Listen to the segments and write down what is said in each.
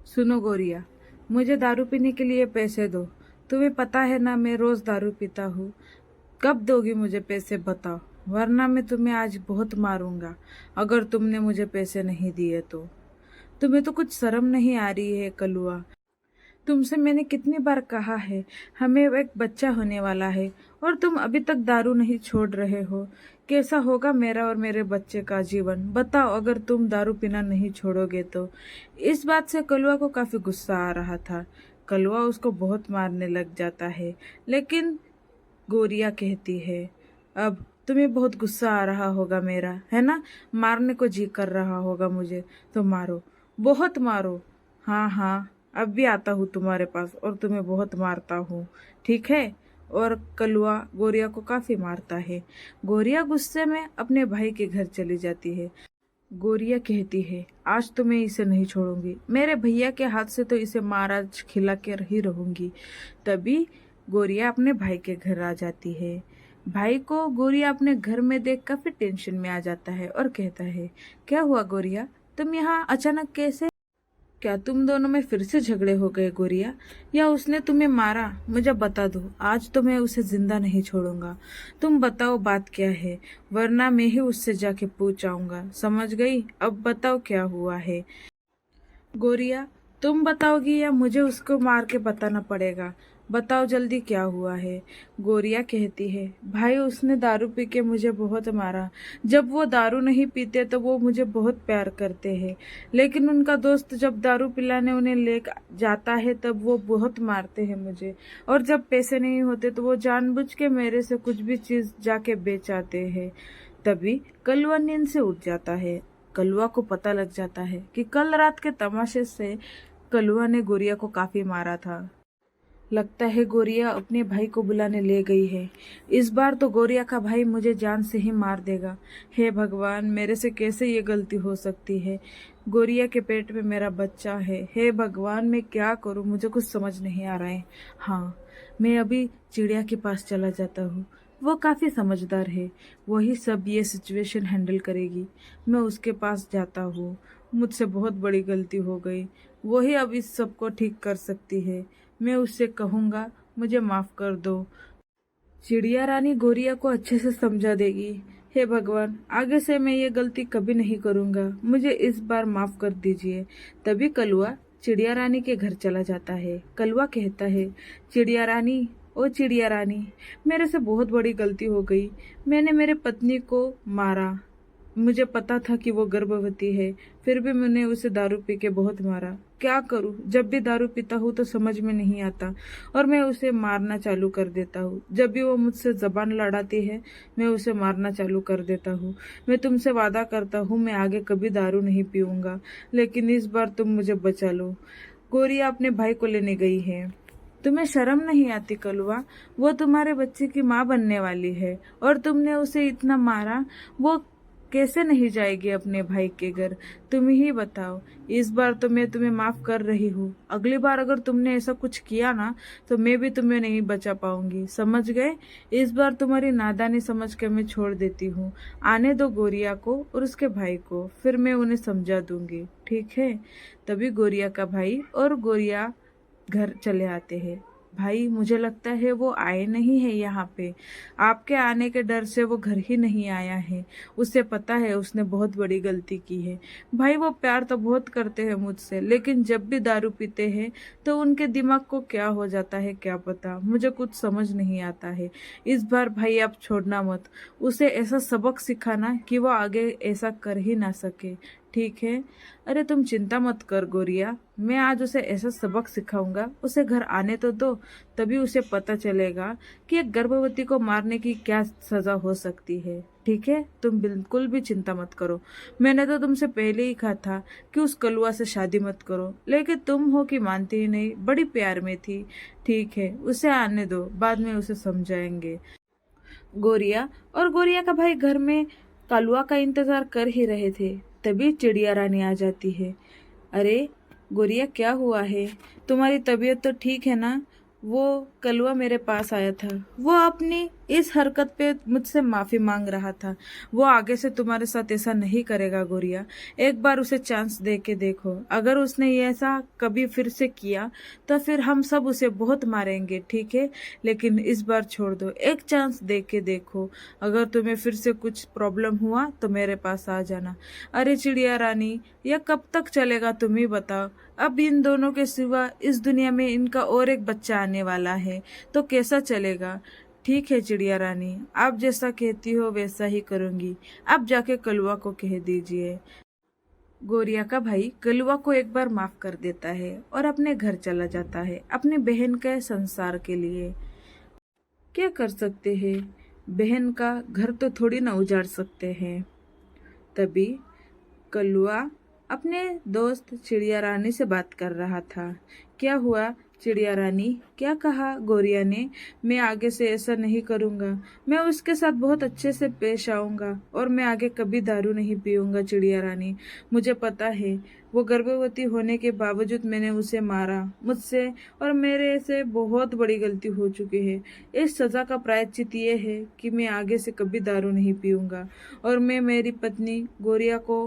सुनो गोरिया, मुझे दारू पीने के लिए पैसे दो। तुम्हें पता है ना मैं रोज दारू पीता हूँ। कब दोगी मुझे पैसे बताओ, वरना मैं तुम्हें आज बहुत मारूंगा अगर तुमने मुझे पैसे नहीं दिए तो। तुम्हें तो कुछ शर्म नहीं आ रही है कलुआ। तुमसे मैंने कितनी बार कहा है, हमें एक बच्चा होने वाला है और तुम अभी तक दारू नहीं छोड़ रहे हो। कैसा होगा मेरा और मेरे बच्चे का जीवन, बताओ अगर तुम दारू पीना नहीं छोड़ोगे तो। इस बात से कलुआ को काफी गुस्सा आ रहा था। कलुआ उसको बहुत मारने लग जाता है, लेकिन गोरिया कहती है, अब तुम्हें बहुत गुस्सा आ रहा होगा मेरा, है ना? मारने को जी कर रहा होगा मुझे, तो मारो, बहुत मारो। हाँ हाँ, अब भी आता हूँ तुम्हारे पास और तुम्हें बहुत मारता हूँ, ठीक है? और कलुआ गोरिया को काफी मारता है। गोरिया गुस्से में अपने भाई के घर चली जाती है। गोरिया कहती है, आज तो मैं इसे नहीं छोड़ूंगी, मेरे भैया के हाथ से तो इसे महाराज खिला के ही रहूंगी। तभी गोरिया अपने भाई के घर आ जाती है। भाई को गोरिया अपने घर में देख काफी टेंशन में आ जाता है और कहता है, क्या हुआ गोरिया, तुम यहाँ अचानक कैसे? क्या तुम दोनों में फिर से झगड़े हो गए गोरिया, या उसने तुम्हें मारा? मुझे बता दो, आज तो मैं उसे जिंदा नहीं छोड़ूंगा। तुम बताओ बात क्या है, वरना मैं ही उससे जाके पूछ आऊंगा। समझ गई? अब बताओ क्या हुआ है। गोरिया, तुम बताओगी या मुझे उसको मार के बताना पड़ेगा? बताओ जल्दी क्या हुआ है। गोरिया कहती है, भाई उसने दारू पी के मुझे बहुत मारा। जब वो दारू नहीं पीते तो वो मुझे बहुत प्यार करते हैं, लेकिन उनका दोस्त जब दारू पिलाने उन्हें ले जाता है तब वो बहुत मारते हैं मुझे। और जब पैसे नहीं होते तो वो जानबूझ के मेरे से कुछ भी चीज जाके बेच आते हैं। तभी कलुआ नींद से उठ जाता है। कलुआ को पता लग जाता है कि कल रात के तमाशे से कलुआ ने गोरिया को काफी मारा था। लगता है गोरिया अपने भाई को बुलाने ले गई है। इस बार तो गोरिया का भाई मुझे जान से ही मार देगा। हे भगवान, मेरे से कैसे ये गलती हो सकती है? गोरिया के पेट में मेरा बच्चा है। हे भगवान, मैं क्या करूं, मुझे कुछ समझ नहीं आ रहा है। हाँ, मैं अभी चिड़िया के पास चला जाता हूँ। वो काफी समझदार है, वही सब ये सिचुएशन हैंडल करेगी। मैं उसके पास जाता हूँ। मुझसे बहुत बड़ी गलती हो गई, वही अब इस सब को ठीक कर सकती है। मैं उससे कहूंगा, मुझे माफ कर दो। चिड़िया रानी गोरिया को अच्छे से समझा देगी। हे भगवान, आगे से मैं ये गलती कभी नहीं करूंगा, मुझे इस बार माफ कर दीजिए। तभी कलुआ चिड़िया रानी के घर चला जाता है। कलुआ कहता है, चिड़िया रानी, ओ चिड़िया रानी, मेरे से बहुत बड़ी गलती हो गई। मैंने मेरे पत्नी को मारा। मुझे पता था कि वो गर्भवती है, फिर भी मैंने उसे दारू पी के बहुत मारा। क्या करूं, जब भी दारू पीता हूँ तो समझ में नहीं आता और मैं उसे मारना चालू कर देता हूँ। जब भी वो मुझसे जबान लड़ाती है मैं उसे मारना चालू कर देता हूँ। मैं तुमसे वादा करता हूँ मैं आगे कभी दारू नहीं पीऊंगा, लेकिन इस बार तुम मुझे बचा लो। गोरिया अपने भाई को लेने गई है। तुम्हें शर्म नहीं आती कलुआ? वो तुम्हारे बच्चे की माँ बनने वाली है और तुमने उसे इतना मारा। वो कैसे नहीं जाएगी अपने भाई के घर? तुम ही बताओ। इस बार तो मैं तुम्हें माफ कर रही हूँ, अगली बार अगर तुमने ऐसा कुछ किया ना तो मैं भी तुम्हें नहीं बचा पाऊंगी, समझ गए? इस बार तुम्हारी नादानी समझ के मैं छोड़ देती हूँ। आने दो गोरिया को और उसके भाई को, फिर मैं उन्हें समझा दूंगी, ठीक है? तभी गोरिया का भाई और गोरिया घर चले आते हैं। भाई, मुझे लगता है वो आए नहीं है यहाँ पे। आपके आने के डर से वो घर ही नहीं आया है। उसे पता है उसने बहुत बड़ी गलती की है। भाई, वो प्यार तो बहुत करते हैं मुझसे, लेकिन जब भी दारू पीते हैं तो उनके दिमाग को क्या हो जाता है क्या पता, मुझे कुछ समझ नहीं आता है। इस बार भाई आप छोड़ना मत, उसे ऐसा सबक सिखाना कि वो आगे ऐसा कर ही ना सके, ठीक है? अरे तुम चिंता मत कर गोरिया, मैं आज उसे ऐसा सबक सिखाऊंगा, उसे घर आने तो दो, तभी उसे पता चलेगा कि एक गर्भवती को मारने की क्या सजा हो सकती है, ठीक है? तुम बिल्कुल भी चिंता मत करो। मैंने तो तुमसे पहले ही कहा था कि उस कलुआ से शादी मत करो, लेकिन तुम हो कि मानती ही नहीं, बड़ी प्यार में थी। ठीक है, उसे आने दो, बाद में उसे समझाएंगे। गोरिया और गोरिया का भाई घर में कलुआ का इंतजार कर ही रहे थे। तभी चिड़िया रानी आ जाती है। अरे गोरिया, क्या हुआ है? तुम्हारी तबीयत तो ठीक है ना? वो कलवा मेरे पास आया था। वो अपनी इस हरकत पे मुझसे माफी मांग रहा था। वो आगे से तुम्हारे साथ ऐसा नहीं करेगा गोरिया। एक बार उसे चांस दे के देखो। अगर उसने ये ऐसा कभी फिर से किया तो फिर हम सब उसे बहुत मारेंगे, ठीक है? लेकिन इस बार छोड़ दो, एक चांस दे के देखो। अगर तुम्हें फिर से कुछ प्रॉब्लम हुआ तो मेरे पास आ जाना। अरे चिड़िया रानी, यह कब तक चलेगा तुम ही बताओ। अब इन दोनों के सिवा इस दुनिया में इनका और एक बच्चा आने वाला है, तो कैसा चलेगा? ठीक है चिड़िया रानी, आप जैसा कहती हो वैसा ही करूंगी। आप जाके कलुआ को कह दीजिए। गोरिया का भाई कलुआ को एक बार माफ कर देता है और अपने घर चला जाता है अपनी बहन के संसार के लिए। क्या कर सकते हैं, बहन का घर तो थोड़ी ना उजाड़ सकते हैं। तभी कलुआ अपने दोस्त चिड़िया रानी से बात कर रहा था। क्या हुआ चिड़िया रानी, क्या कहा गोरिया ने? मैं आगे से ऐसा नहीं करूंगा, मैं उसके साथ बहुत अच्छे से पेश आऊंगा और मैं आगे कभी दारू नहीं पीऊंगा। चिड़िया रानी, मुझे पता है वो गर्भवती होने के बावजूद मैंने उसे मारा, मुझसे और मेरे से बहुत बड़ी गलती हो चुकी है। इस सजा का प्रायश्चित ये है कि मैं आगे से कभी दारू नहीं पीऊंगा और मैं मेरी पत्नी गोरिया को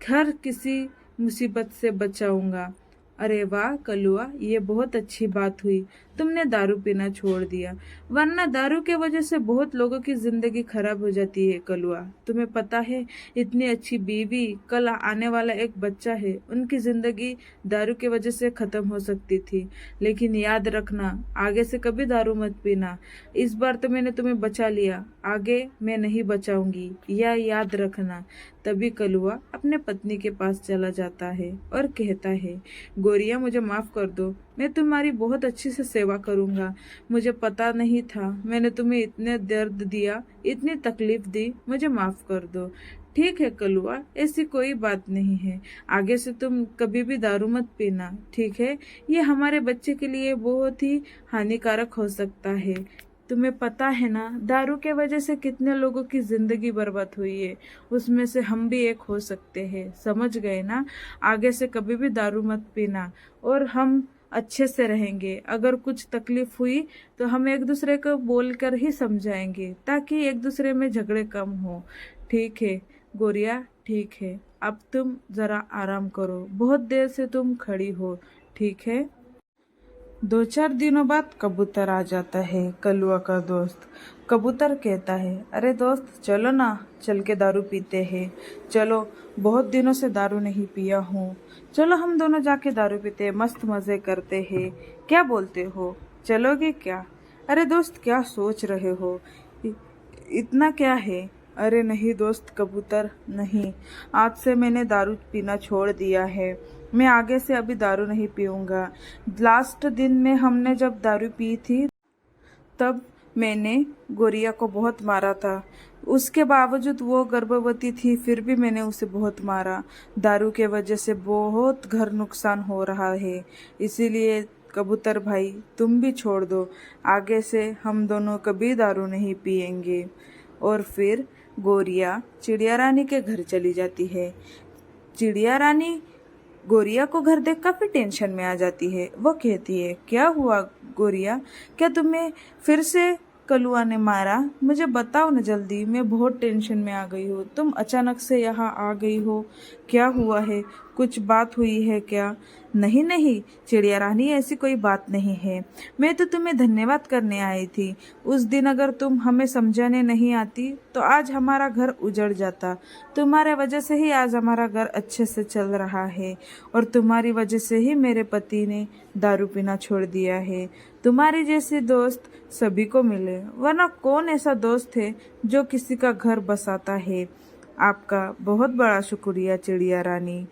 हर किसी मुसीबत से बचाऊंगा। अरे वाह कलुआ, ये बहुत अच्छी बात हुई, तुमने दारू पीना छोड़ दिया, वरना दारू के वजह से बहुत लोगों की जिंदगी खराब हो जाती है। कलुआ, तुम्हें पता है इतनी अच्छी बीवी, कल आने वाला एक बच्चा है, उनकी जिंदगी दारू के वजह से खत्म हो सकती थी। लेकिन याद रखना, आगे से कभी दारू मत पीना। इस बार तो मैंने तुम्हें बचा लिया, आगे मैं नहीं बचाऊंगी, यह याद रखना। तभी कलुआ अपने पत्नी के पास चला जाता है और कहता है, गोरिया मुझे माफ कर दो, मैं तुम्हारी बहुत अच्छी से सेवा करूंगा। मुझे पता नहीं था, मैंने तुम्हें इतने दर्द दिया, इतनी तकलीफ दी, मुझे माफ कर दो। ठीक है कलुआ, ऐसी कोई बात नहीं है, आगे से तुम कभी भी दारू मत पीना, ठीक है? ये हमारे बच्चे के लिए बहुत ही हानिकारक हो सकता है। तुम्हें पता है ना, दारू के वजह से कितने लोगों की जिंदगी बर्बाद हुई है, उसमें से हम भी एक हो सकते हैं। समझ गए ना? आगे से कभी भी दारू मत पीना और हम अच्छे से रहेंगे। अगर कुछ तकलीफ हुई तो हम एक दूसरे को बोलकर ही समझाएंगे, ताकि एक दूसरे में झगड़े कम हो। ठीक है गोरिया, ठीक है, अब तुम जरा आराम करो, बहुत देर से तुम खड़ी हो, ठीक है? 2-4 दिनों बाद कबूतर आ जाता है, कलुआ का दोस्त। कबूतर कहता है, अरे दोस्त चलो ना, चल के दारू पीते हैं। चलो, बहुत दिनों से दारू नहीं पिया हूँ, चलो हम दोनों जाके दारू पीते हैं, मस्त मजे करते हैं। क्या बोलते हो, चलोगे क्या? अरे दोस्त क्या सोच रहे हो, इतना क्या है? अरे नहीं दोस्त कबूतर, नहीं, आज से मैंने दारू पीना छोड़ दिया है, मैं आगे से अभी दारू नहीं पीऊंगा। लास्ट दिन में हमने जब दारू पी थी तब मैंने गोरिया को बहुत मारा था, उसके बावजूद वो गर्भवती थी, फिर भी मैंने उसे बहुत मारा। दारू के वजह से बहुत घर नुकसान हो रहा है, इसीलिए कबूतर भाई तुम भी छोड़ दो, आगे से हम दोनों कभी दारू नहीं पिएंगे। और फिर गोरिया चिड़िया रानी के घर चली जाती है। चिड़िया रानी गोरिया को घर देख काफी टेंशन में आ जाती है। वो कहती है, क्या हुआ गोरिया, क्या तुम्हें फिर से कलुआ ने मारा? मुझे बताओ ना जल्दी, मैं बहुत टेंशन में आ गई हूँ, तुम अचानक से यहाँ आ गई हो, क्या हुआ है, कुछ बात हुई है क्या? नहीं नहीं चिड़िया रानी, ऐसी कोई बात नहीं है, मैं तो तुम्हें धन्यवाद करने आई थी। उस दिन अगर तुम हमें समझाने नहीं आती तो आज हमारा घर उजड़ जाता। तुम्हारे वजह से ही आज हमारा घर अच्छे से चल रहा है और तुम्हारी वजह से ही मेरे पति ने दारू पीना छोड़ दिया है। तुम्हारी जैसी दोस्त सभी को मिले, वरना कौन ऐसा दोस्त है जो किसी का घर बसाता है। आपका बहुत बड़ा शुक्रिया चिड़िया रानी।